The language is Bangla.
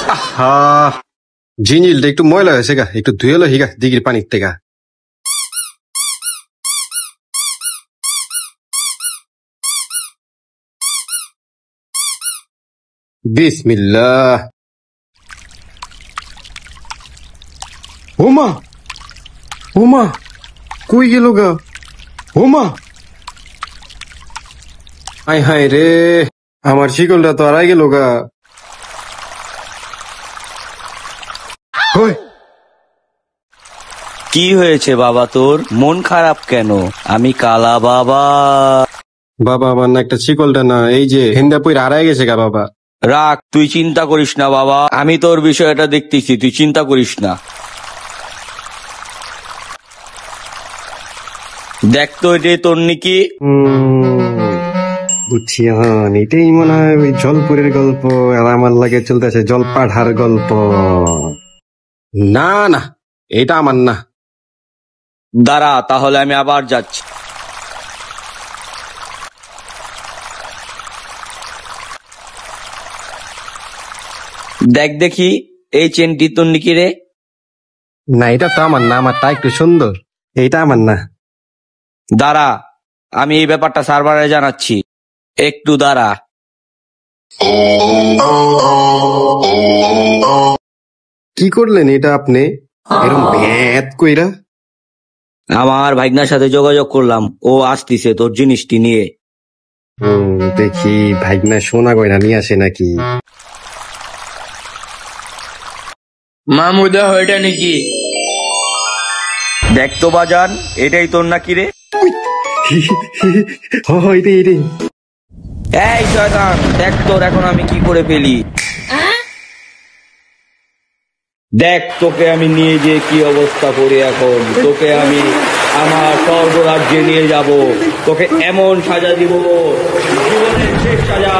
হা জিনিলটা একটু ময়লা হয়েছে গা, একটু ধুয়ে লো হিগা দিঘির পানির থেকে। বিসমিল্লাহ। ওমা ওমা কই গেল গা? ওমা হায় হায় রে, আমার শিকলটা তো হারাই গেল গা। কি হয়েছে বাবা, তোর মন খারাপ কেন? আমি কালা বাবা। বাবা আমার না একটা শিকলটা না, এই যে হেন্দা পইরা হারাই গেছে গা বাবা। রাখ, তুই চিন্তা করিস না বাবা, আমি তোর বিষয়টা দেখতেছি, তুই চিন্তা করিস না। দেখ তো এটাই তোর নাকি? বুঝছি, এটাই মনে হয় ওই জলপুরের গল্প, আর আমার লাগে চলতেছে জলপাঢার গল্প। না না, এটা আমার না। দাঁড়া, তাহলে আমি আবার যাচ্ছি। দেখ দেখি এই চেনটি তোর নাকি রে? না এটা তো আমার না, আমারটা একটু সুন্দর, এইটা আমার না। দাঁড়া, আমি এই ব্যাপারটা সার্ভারে জানাচ্ছি, একটু দাঁড়া। কি করলেন এটা আপনি এরকম ভ্যাত কইরা? আমার ভাইগনার সাথে যোগাযোগ করলাম, ও আসতিছে তোর জিনিসটি নিয়ে। দেখি ভাইগনা সোনা গয়না নিয়ে আসে নাকি। মামুদা ওইটা নাকি? দেখ তো বাজান, এটাই তোর নাকি রে? এই শয়তান, দেখ তোর এখন আমি কি করে ফেলি। দেখ তোকে আমি নিয়ে যে কি অবস্থা করি এখন, তোকে আমি আমার স্বর্গরাজ্যে নিয়ে যাব, তোকে এমন সাজা দিব, জীবনের শেষ সাজা।